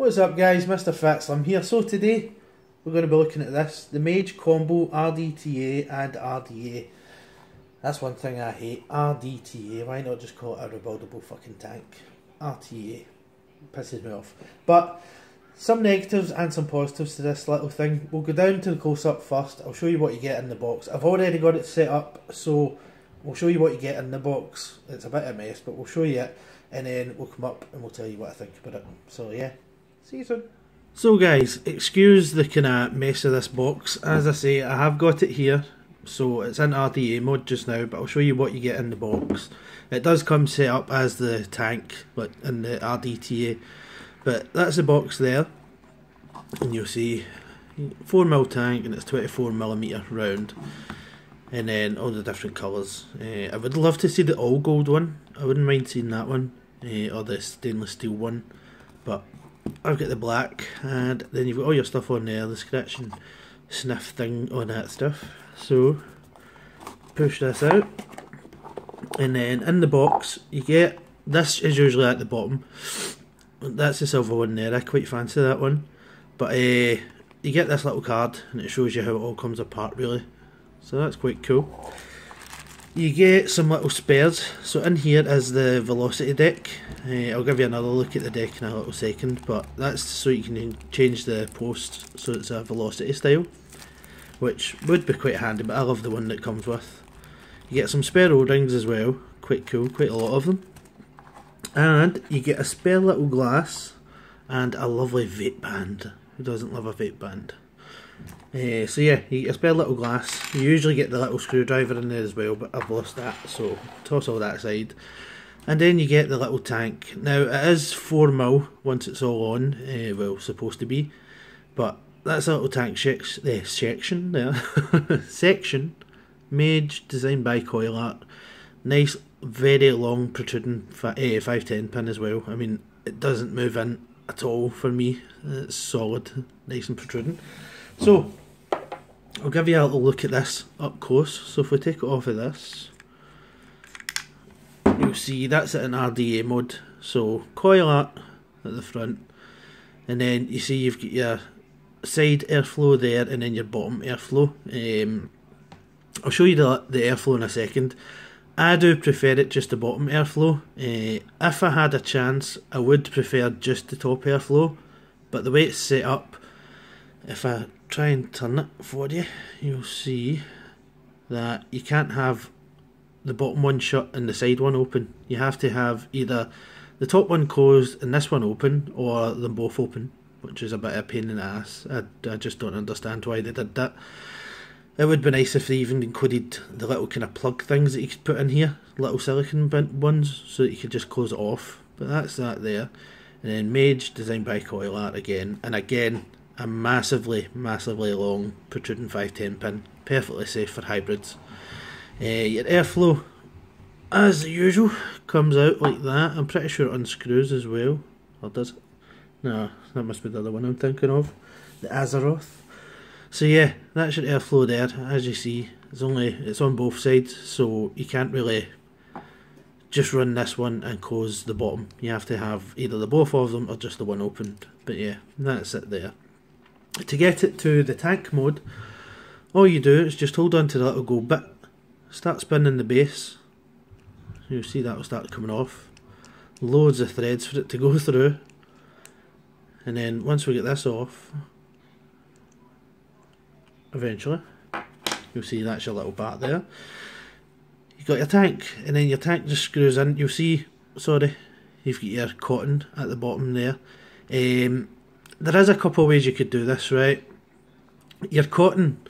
What's up guys, Mr. Fatslam here. So today we're going to be looking at this, the Mage Combo RDTA and RDA. That's one thing I hate, RDTA, why not just call it a rebuildable fucking tank? RTA, pisses me off. But some negatives and some positives to this little thing. We'll go down to the close-up first. I'll show you what you get in the box. I've already got it set up, so we'll show you what you get in the box. It's a bit of a mess, but we'll show you it, and then we'll come up and we'll tell you what I think about it. So yeah, see you soon. So guys, excuse the kind of mess of this box. As I say, I have got it here. So it's in RDA mode just now, but I'll show you what you get in the box. It does come set up as the tank, but in the RDTA. But that's the box there, and you'll see 4mm tank, and it's 24mm round, and then all the different colours. I would love to see the all gold one. I wouldn't mind seeing that one, or the stainless steel one. But I've got the black, and then you've got all your stuff on there, the scratch and sniff thing on that stuff. So push this out, and then in the box you get, this is usually at the bottom, that's the silver one there. I quite fancy that one, but you get this little card and it shows you how it all comes apart really, so that's quite cool. You get some little spares. So in here is the velocity deck. I'll give you another look at the deck in a little second, but that's so you can change the post so it's a velocity style, which would be quite handy, but I love the one that comes with. You get some spare O-rings as well, quite cool, quite a lot of them. And you get a spare little glass and a lovely vape band. Who doesn't love a vape band? So yeah, you get a spare little glass. You usually get the little screwdriver in there as well, but I've lost that, so toss all that aside. And then you get the little tank. Now it is 4mm once it's all on, well, supposed to be, but that's a little tank section there. Section, Mage, designed by CoilArt. Nice, very long protruding 510 pin as well. I mean, it doesn't move in at all for me. It's solid, nice and protruding. So, I'll give you a little look at this up close. So if we take it off of this, you'll see that's it in RDA mode. So CoilArt at the front, and then you see you've got your side airflow there, and then your bottom airflow. I'll show you the airflow in a second. I do prefer it just the bottom airflow. If I had a chance, I would prefer just the top airflow, but the way it's set up, if I try and turn it for you, you'll see that you can't have the bottom one shut and the side one open. You have to have either the top one closed and this one open, or them both open, which is a bit of a pain in the ass. I just don't understand why they did that. It would be nice if they even included the little kind of plug things that you could put in here, little silicone ones, so that you could just close it off. But that's that there. And then Mage, designed by CoilArt again, and again a massively long protruding 510 pin, perfectly safe for hybrids. Your airflow, as usual, comes out like that. I'm pretty sure it unscrews as well, or does it? No, that must be the other one I'm thinking of, the Azeroth. So yeah, that's your airflow there. As you see, it's on both sides, so you can't really just run this one and close the bottom. You have to have either the both of them or just the one opened. But yeah, that's it there. To get it to the tank mode, all you do is just hold on to the little go bit, start spinning the base. You'll see that will start coming off. Loads of threads for it to go through. And then once we get this off, eventually, you'll see that's your little part there. You've got your tank, and then your tank just screws in. You'll see, sorry, you've got your cotton at the bottom there. There is a couple of ways you could do this, right? Your cotton,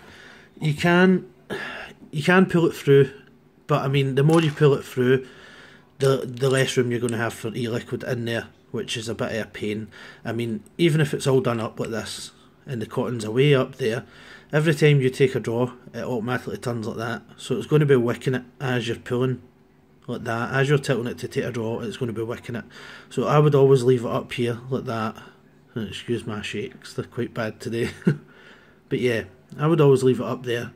you can pull it through, but I mean, the more you pull it through, the less room you're going to have for e-liquid in there, which is a bit of a pain. I mean, even if it's all done up like this, and the cotton's away up there, every time you take a draw, it automatically turns like that. So it's going to be wicking it as you're pulling, like that. As you're tilting it to take a draw, it's going to be wicking it. So I would always leave it up here, like that. And excuse my shakes, they're quite bad today. But yeah, I would always leave it up there.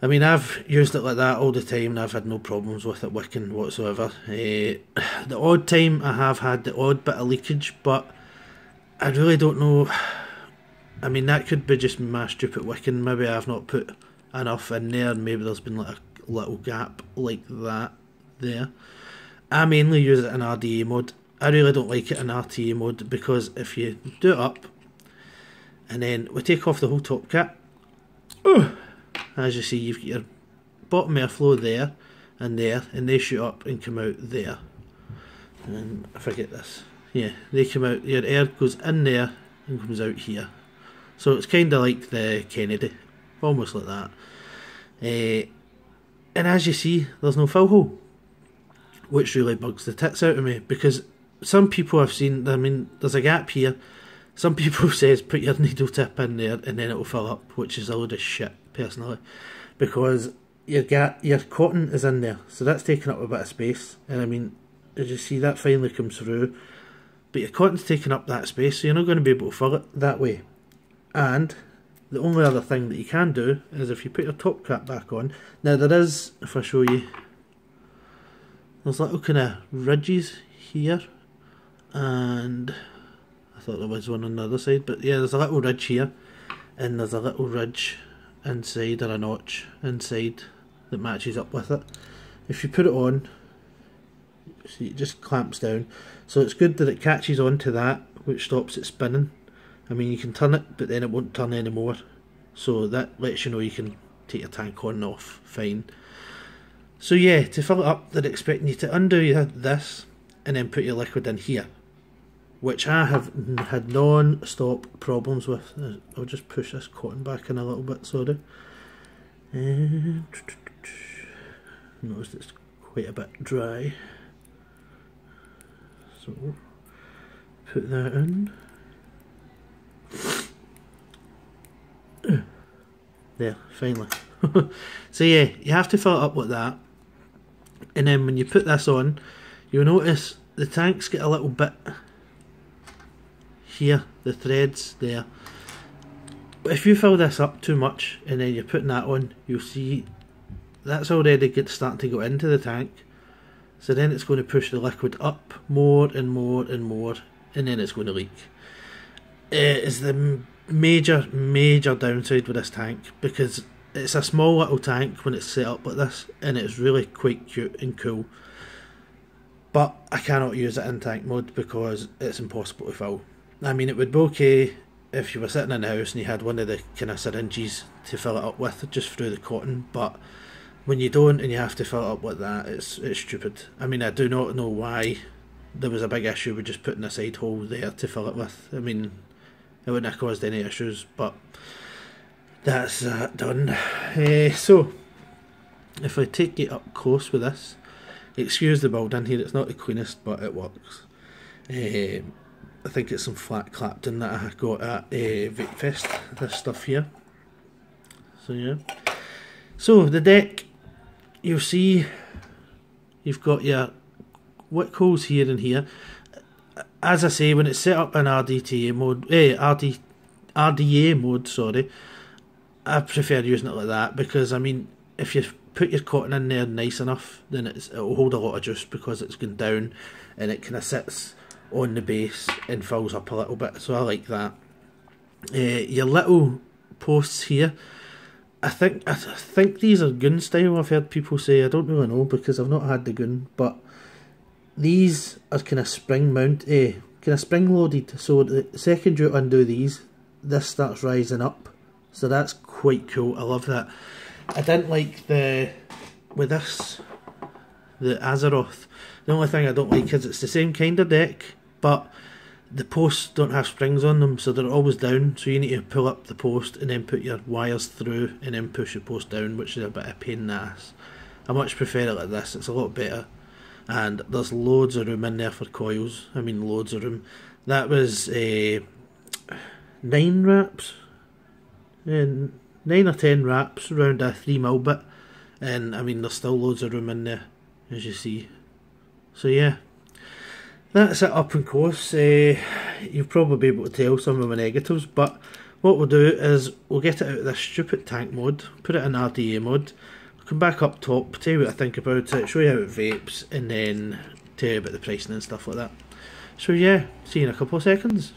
I mean, I've used it like that all the time and I've had no problems with it wicking whatsoever. The odd time I have had the odd bit of leakage, but I really don't know. I mean, that could be just my stupid wicking. Maybe I've not put enough in there, and maybe there's been like a little gap like that there. I mainly use it in RDA mode. I really don't like it in RTA mode, because if you do it up and then we take off the whole top cap, as you see, you've got your bottom airflow there, and they shoot up and come out there. And if I get this, yeah, they come out, your air goes in there and comes out here. So it's kind of like the Kennedy, almost like that. And as you see, there's no fill hole, which really bugs the tits out of me, because some people I've seen, I mean, there's a gap here. Some people says put your needle tip in there and then it'll fill up, which is a load of shit, personally, because your cotton is in there, so that's taking up a bit of space. And I mean, as you see, that finally comes through, but your cotton's taking up that space, so you're not going to be able to fill it that way. And the only other thing that you can do is if you put your top cap back on. Now there is, if I show you, there's little kind of ridges here, and I thought there was one on the other side, but yeah, there's a little ridge here, and there's a little ridge inside, or a notch inside, that matches up with it. If you put it on, see, it just clamps down, so it's good that it catches onto that, which stops it spinning. I mean, you can turn it, but then it won't turn anymore, so that lets you know you can take your tank on and off fine. So yeah, to fill it up, they're expecting you to undo this and then put your liquid in here, which I have had non-stop problems with. I'll just push this cotton back in a little bit, sorry. And notice it's quite a bit dry, so put that in. There, finally. So yeah, you have to fill it up like that, and then when you put this on, you'll notice the tanks get a little bit here, the threads there. But if you fill this up too much and then you're putting that on, you'll see that's already starting to go into the tank, so then it's going to push the liquid up more and more and more, and then it's going to leak. Is the major downside with this tank, because it's a small little tank when it's set up like this, and it's really quite cute and cool, but I cannot use it in tank mode because it's impossible to fill. I mean, it would be okay if you were sitting in the house and you had one of the kind of syringes to fill it up with just through the cotton, but when you don't and you have to fill it up like that, it's stupid. I mean, I do not know why there was a big issue with just putting a side hole there to fill it with. I mean, it wouldn't have caused any issues, but that's done. So, if I take it up close with this, excuse the build in here, it's not the cleanest, but it works. I think it's some flat Clapton that I got at Vape Fest, this stuff here. So yeah. So the deck, you'll see you've got your wick holes here and here. As I say, when it's set up in RDTA mode, RDA mode, sorry, I prefer using it like that, because I mean, if you put your cotton in there nice enough, then it'll hold a lot of juice because it's going down and it kind of sits on the base and fills up a little bit, so I like that. Your little posts here, I think these are gun style, I've heard people say. I don't really know because I've not had the gun, but these are kind of spring loaded, so the second you undo these, this starts rising up, so that's quite cool. I love that. I didn't like the Azeroth. The only thing I don't like is it's the same kind of deck, but the posts don't have springs on them, so they're always down, so you need to pull up the post and then put your wires through and then push your post down, which is a bit of a pain in the ass. I much prefer it like this, it's a lot better. And there's loads of room in there for coils. I mean, loads of room. That was 9 wraps, 9 or 10 wraps around a 3mm bit, and I mean, there's still loads of room in there, as you see. So yeah, that's it up and close. You'll probably be able to tell some of my negatives, but what we'll do is we'll get it out of this stupid tank mode, put it in RDA mode, come back up top, tell you what I think about it, show you how it vapes, and then tell you about the pricing and stuff like that. So yeah, see you in a couple of seconds.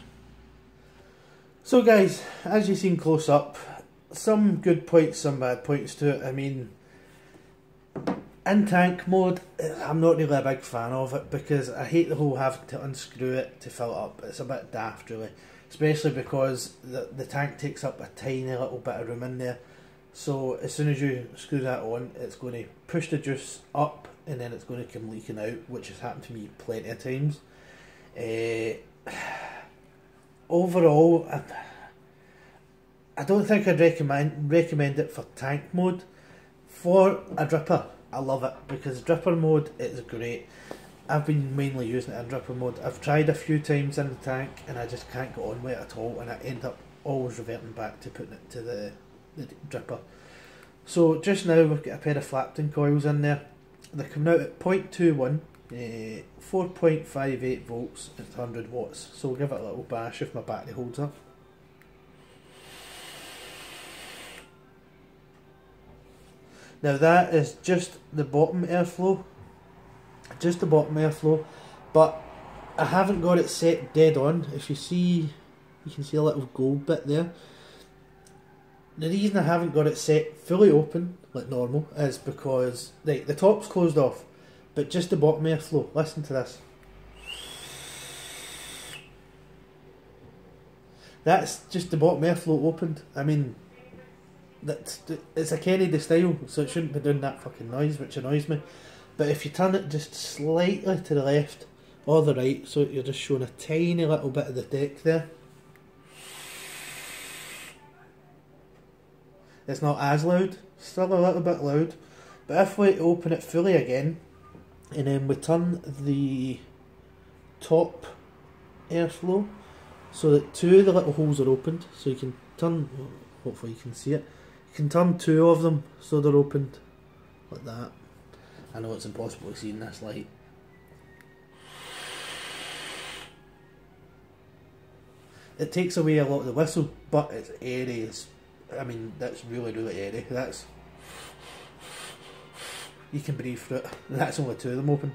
So guys, as you've seen close up, some good points, some bad points to it. I mean, in tank mode, I'm not really a big fan of it because I hate the whole having to unscrew it to fill it up. It's a bit daft really, especially because the tank takes up a tiny little bit of room in there. So as soon as you screw that on, it's going to push the juice up and then it's going to come leaking out, which has happened to me plenty of times. Overall, I don't think I'd recommend it for tank mode. For a dripper, I love it because dripper mode is great. I've been mainly using it in dripper mode. I've tried a few times in the tank and I just can't get on with it at all, and I end up always reverting back to putting it to the dripper. So just now we've got a pair of Flapton coils in there. They're coming out at 0.21, 4.58 volts at 100 watts. So we'll give it a little bash if my battery holds up. Now that is just the bottom airflow, but I haven't got it set dead on. If you see, you can see a little gold bit there. The reason I haven't got it set fully open like normal is because the top's closed off, but just the bottom airflow. Listen to this. That's just the bottom airflow opened. I mean, it's a Kennedy style, so it shouldn't be doing that fucking noise, which annoys me. But if you turn it just slightly to the left or the right, so you're just showing a tiny little bit of the deck there, it's not as loud, still a little bit loud. But if we open it fully again, and then we turn the top airflow so that two of the little holes are opened, so you can turn, hopefully you can see it, you can turn two of them so they're opened like that. I know it's impossible to see in this light. It takes away a lot of the whistle, but it's airy. I mean, that's really, really airy. That's, you can breathe through it. That's only two of them open.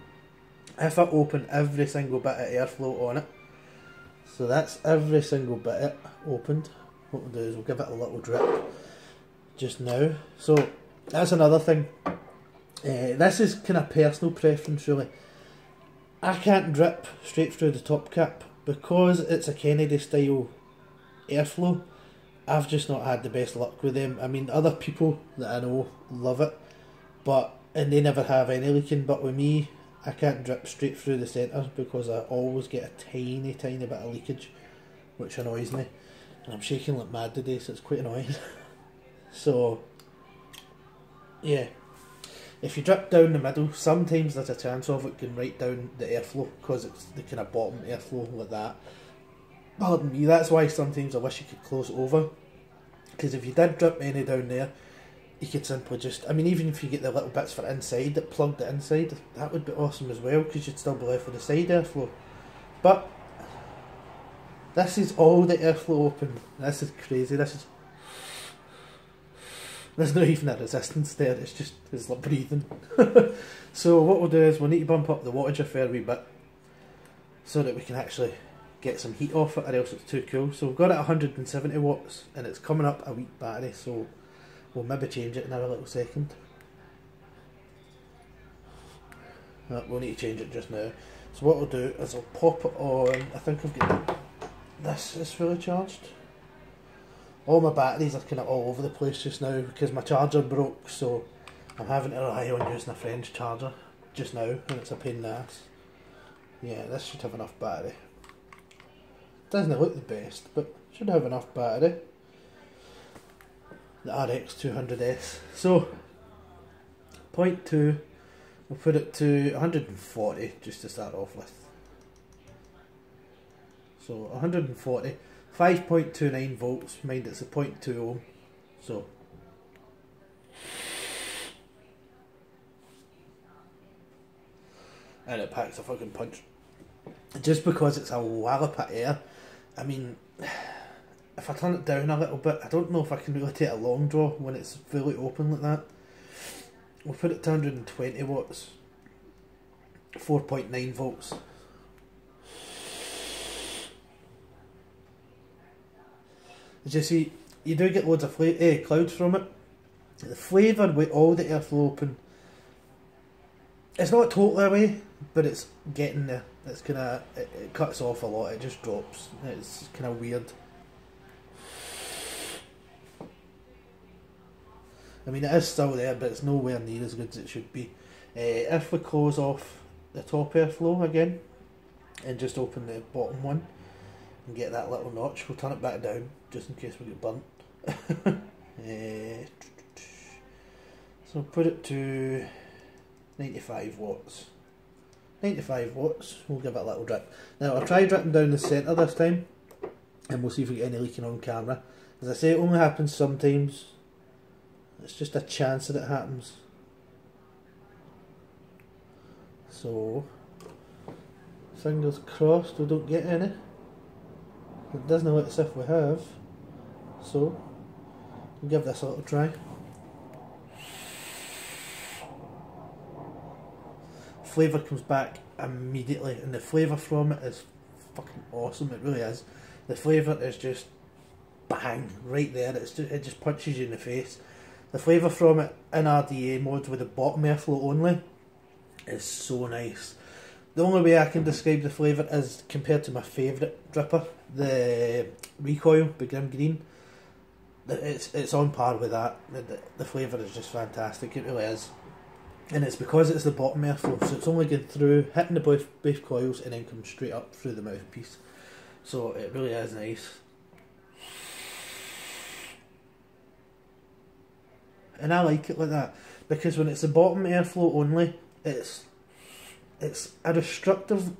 If I open every single bit of airflow on it, so that's every single bit opened, what we'll do is we'll give it a little drip just now. So that's another thing. This is kind of personal preference really. I can't drip straight through the top cap because it's a Kennedy style airflow. I've just not had the best luck with them. I mean, other people that I know love it, and they never have any leaking, but with me, I can't drip straight through the centre because I always get a tiny bit of leakage, which annoys me. And I'm shaking like mad today, so it's quite annoying. So, yeah. If you drip down the middle, sometimes there's a chance of it going right down the airflow because it's the kind of bottom airflow like that. Pardon me, that's why sometimes I wish you could close it over, because if you did drip any down there, you could simply just, I mean, even if you get the little bits for inside that plugged it inside, that would be awesome as well, because you'd still be left with the side airflow. But this is all the airflow open. This is crazy. There's not even a resistance there, it's like breathing. So what we'll do is we'll need to bump up the wattage a fair wee bit so that we can actually get some heat off it, or else it's too cool. So we've got it at 170 watts and it's coming up a weak battery, so we'll maybe change it in a little second. We'll need to change it just now. So what we'll do is I'll pop it on. I think I've got this is fully charged. All my batteries are kind of all over the place just now because my charger broke, so I'm having to rely on using a friend's charger just now, and it's a pain in the ass. Yeah, this should have enough battery. Doesn't look the best, but should have enough battery. The RX 200S. So 0.2, we'll put it to 140 just to start off with. So 140, 5.29 volts, mind it's a 0.2 ohm, so and it packs a fucking punch. Just because it's a wallop of air, I mean, if I turn it down a little bit, I don't know if I can really take a long draw when it's fully open like that. We'll put it to 120 watts, 4.9 volts. As you see, you do get loads of clouds from it. The flavour with all the airflow open, it's not totally away, but it's getting there. It's it cuts off a lot, it just drops. It's kind of weird. I mean, it is still there, but it's nowhere near as good as it should be. If we close off the top airflow again, and just open the bottom one, and get that little notch, we'll turn it back down, just in case we get burnt. So put it to 95 watts. 95 watts, we'll give it a little drip. Now I'll try dripping down the centre this time, and we'll see if we get any leaking on camera. As I say, it only happens sometimes. It's just a chance that it happens. So, fingers crossed we don't get any. It doesn't look as if we have. So, we'll give this a little try. Flavour comes back immediately, and the flavour from it is fucking awesome. It really is. The flavour is just bang right there. It just punches you in the face. The flavour from it in RDA mode with the bottom airflow only is so nice. The only way I can describe the flavour is compared to my favourite dripper, the Recoil by Grim Green. It's on par with that. The flavour is just fantastic, it really is. And it's because it's the bottom airflow, so it's only going through, hitting the both coils and then comes straight up through the mouthpiece. So it really is nice. And I like it like that, because when it's the bottom airflow only, it's a restrictive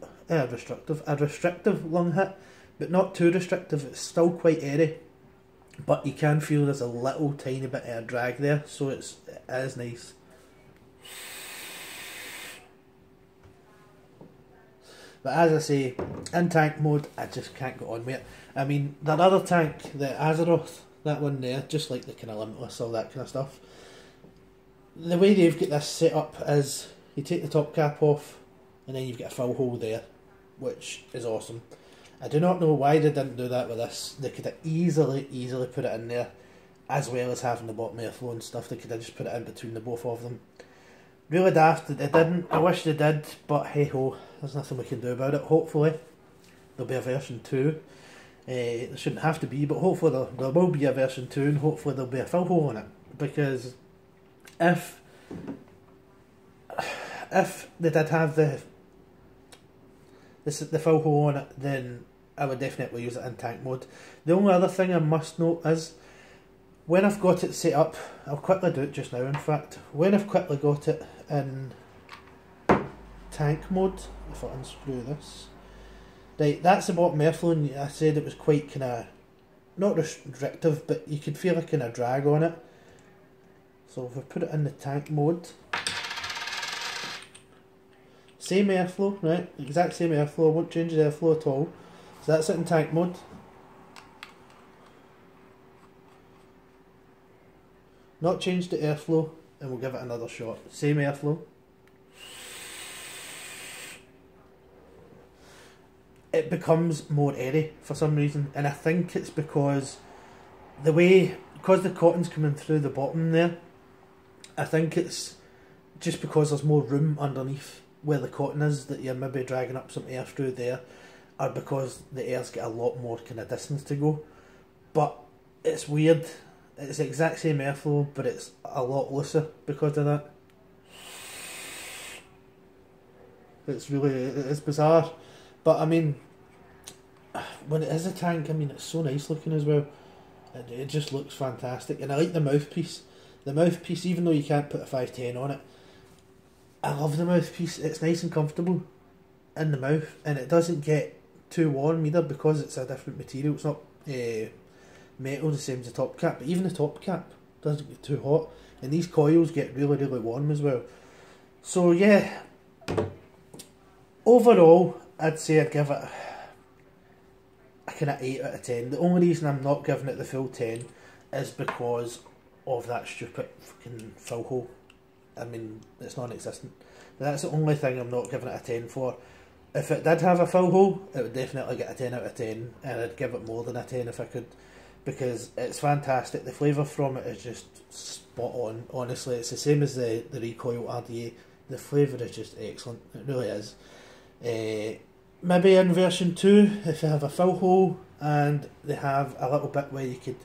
lung hit, but not too restrictive. It's still quite airy, but you can feel there's a little tiny bit of a drag there, so it is nice. But as I say, in tank mode, I just can't get on with it. I mean, that other tank, the Azeroth, that one there, just like the kind of Limitless, all that kind of stuff. The way they've got this set up is, you take the top cap off, and then you've got a full hole there, which is awesome. I do not know why they didn't do that with this. They could have easily put it in there, as well as having the bottom airflow and stuff. They could have just put it in between the both of them. Really daft that they didn't. I wish they did, but hey ho, there's nothing we can do about it. Hopefully there'll be a version 2. There shouldn't have to be, but hopefully there will be a version 2, and hopefully there'll be a full hole in it. Because if they did have the full hole on it, then I would definitely use it in tank mode. The only other thing I must note is, when I've got it set up, I'll quickly do it just now in fact, when I've quickly got it in tank mode, if I unscrew this, right, that's the bottom airflow, and I said it was quite kind of, not restrictive, but you could feel a kind of drag on it. So if I put it in the tank mode, same airflow, right, exact same airflow, I won't change the airflow at all. So that's it in tank mode. Not change the airflow, and we'll give it another shot. Same airflow. It becomes more airy for some reason, and I think it's because the cotton's coming through the bottom there, I think it's just because there's more room underneath where the cotton is that you're maybe dragging up some air through there, or because the air's got a lot more kind of distance to go. But it's weird. It's the exact same airflow, but it's a lot looser because of that. It's bizarre. But I mean, when it is a tank, I mean, it's so nice looking as well. It just looks fantastic. And I like the mouthpiece. The mouthpiece, even though you can't put a 510 on it, I love the mouthpiece. It's nice and comfortable in the mouth, and it doesn't get too warm either because it's a different material. It's not metal the same as the top cap, but even the top cap doesn't get too hot, and these coils get really warm as well. So yeah, overall I'd say I'd give it a kind of 8 out of 10. The only reason I'm not giving it the full 10 is because of that stupid fucking full hole. I mean, it's non-existent. That's the only thing I'm not giving it a 10 for. If it did have a full hole, it would definitely get a 10 out of 10, and I'd give it more than a 10 if I could. because it's fantastic. The flavour from it is just spot on. Honestly, it's the same as the Recoil RDA. The flavour is just excellent. It really is. Maybe in version 2, if they have a fill hole and they have a little bit where you could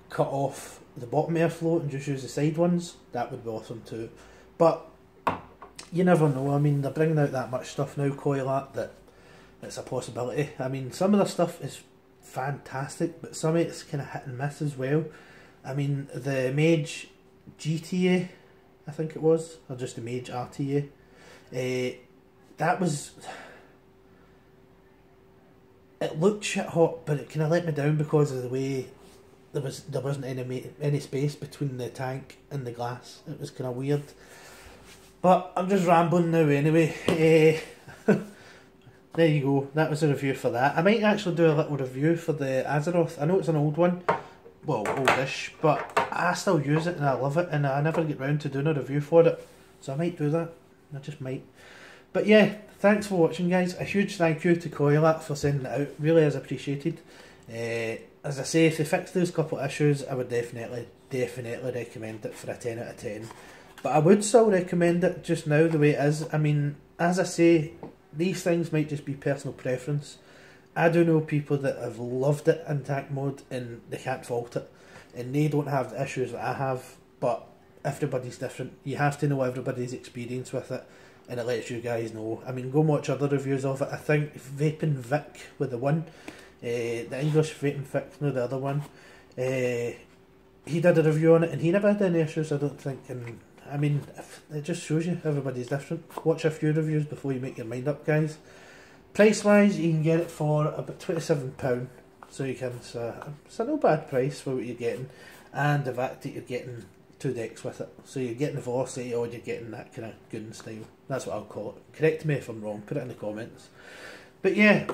cut off the bottom airflow and just use the side ones, that would be awesome too. But you never know. I mean, they're bringing out that much stuff now, CoilArt, that it's a possibility. I mean, some of the stuff is fantastic, but some of it's kind of hit and miss as well. I mean, the Mage GTA, I think it was, or just the Mage RTA, that was... It looked shit hot, but it kind of let me down because of the way there wasn't any space between the tank and the glass. It was kind of weird. But I'm just rambling now anyway. There you go. That was a review for that. I might actually do a little review for the Azeroth. I know it's an old one. Well, oldish, but I still use it and I love it, and I never get round to doing a review for it. So I might do that. I just might. But yeah, thanks for watching, guys. A huge thank you to CoilArt for sending it out. Really is appreciated. As I say, if they fix those couple of issues, I would definitely recommend it for a 10 out of 10. But I would still recommend it just now the way it is. I mean, as I say, these things might just be personal preference. I do know people that have loved it in tank mode and they can't fault it. And they don't have the issues that I have, but everybody's different. You have to know everybody's experience with it, and it lets you guys know. I mean, go and watch other reviews of it. I think Vaping Vic with the one, the English Vaping Vic, no, the other one, he did a review on it and he never had any issues, I don't think. And I mean, it just shows you everybody's different. Watch a few reviews before you make your mind up, guys. Price wise, you can get it for about £27, so you can, it's a no bad price for what you're getting, and the fact that you're getting 2 decks with it. So you're getting the velocity, or you're getting that kind of gun style. That's what I'll call it. Correct me if I'm wrong, put it in the comments. But yeah,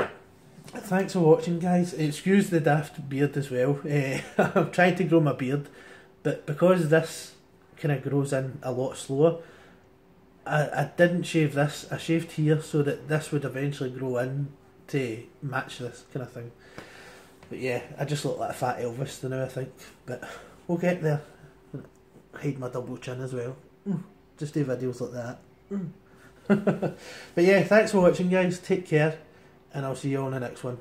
thanks for watching, guys. Excuse the daft beard as well. I'm trying to grow my beard, but because this kind of grows in a lot slower, I didn't shave this. I shaved here so that this would eventually grow in to match this kind of thing. But yeah, I just look like a fat Elvis now, I think. But we'll get there. Hide my double chin as well. Just do videos like that. But yeah, thanks for watching, guys. Take care, and I'll see you on the next one.